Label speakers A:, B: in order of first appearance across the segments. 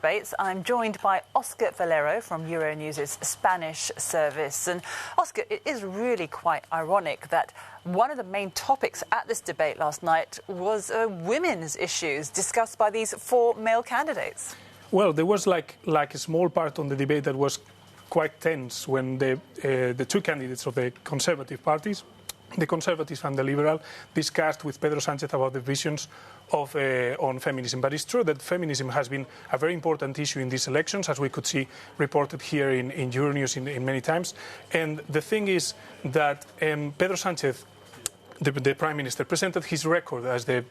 A: Debates. I'm joined by Oscar Valero from Euronews' Spanish service. And Oscar, it is really quite ironic that one of the main topics at this debate last night was women's issues discussed by these four male candidates.
B: Well, there was like a small part on the debate that was quite tense when the two candidates of the conservative parties, the Conservatives and the Liberal, discussed with Pedro Sánchez about the visions of on feminism. But it's true that feminism has been a very important issue in these elections, as we could see reported here in Euronews in many times. And the thing is that Pedro Sánchez, the Prime Minister, presented his record as the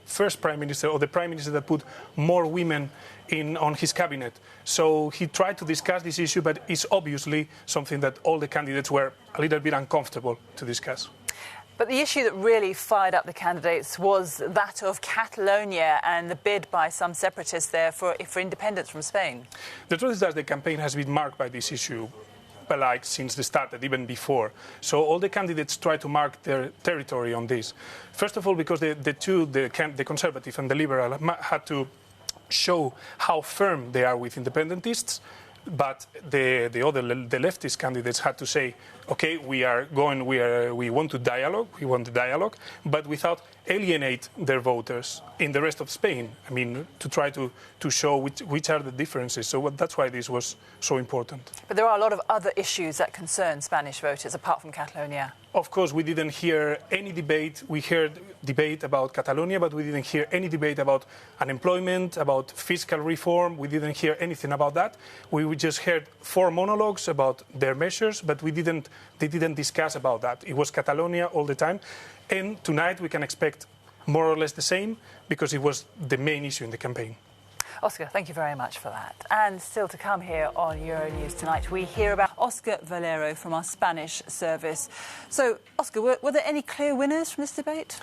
B: first Prime Minister, or the Prime Minister that put more women on his cabinet. So he tried to discuss this issue, but it's obviously something that all the candidates were a little bit uncomfortable to discuss.
A: But the issue that really fired up the candidates was that of Catalonia and the bid by some separatists there for independence from Spain.
B: The truth is that the campaign has been marked by this issue since the start, and even before. So all the candidates try to mark their territory on this. First of all, because the Conservative and the Liberal had to show how firm they are with independentists, but the leftist candidates had to say, okay, we want to dialogue, but without alienate their voters in the rest of Spain. I mean, to try to show which are the differences. So that's why this was so important.
A: But there are a lot of other issues that concern Spanish voters apart from Catalonia.
B: Of course, we didn't hear any debate. We heard debate about Catalonia, but we didn't hear any debate about unemployment, about fiscal reform. We didn't hear anything about that. We just heard four monologues about their measures, but they didn't discuss about that. It was Catalonia all the time. And tonight we can expect more or less the same, because it was the main issue in the campaign.
A: Oscar, thank you very much for that. And still to come here on Euronews tonight, we hear about Oscar Valero from our Spanish service. So, Oscar, were there any clear winners from this debate?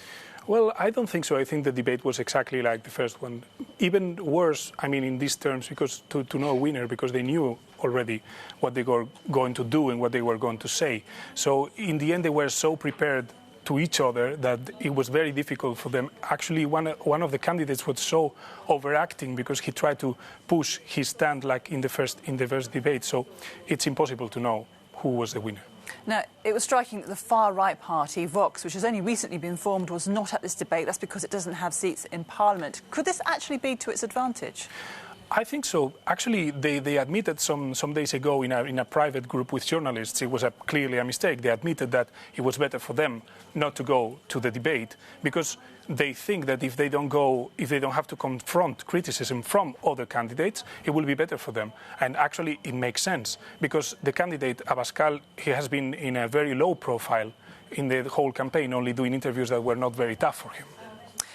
B: Well, I don't think so. I think the debate was exactly like the first one. Even worse, I mean, in these terms, because to know a winner, because they knew already what they were going to do and what they were going to say. So, in the end, they were so prepared to each other that it was very difficult for them. Actually, one of the candidates was so overacting because he tried to push his stand like in the first debate. So it's impossible to know who was the winner.
A: Now, it was striking that the far-right party, Vox, which has only recently been formed, was not at this debate. That's because it doesn't have seats in Parliament. Could this actually be to its advantage?
B: I think so. Actually, they admitted some days ago in a private group with journalists, it was clearly a mistake. They admitted that it was better for them not to go to the debate, because they think that if they don't have to confront criticism from other candidates, it will be better for them. And actually, it makes sense, because the candidate, Abascal, he has been in a very low profile in the whole campaign, only doing interviews that were not very tough for him.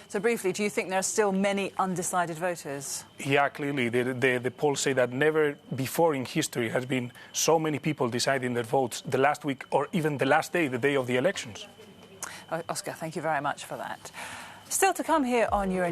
A: So briefly, do you think there are still many undecided voters?
B: Yeah, clearly. The polls say that never before in history has been so many people deciding their votes the last week or even the last day, the day of the elections.
A: Oscar, thank you very much for that. Still to come here on Euronews.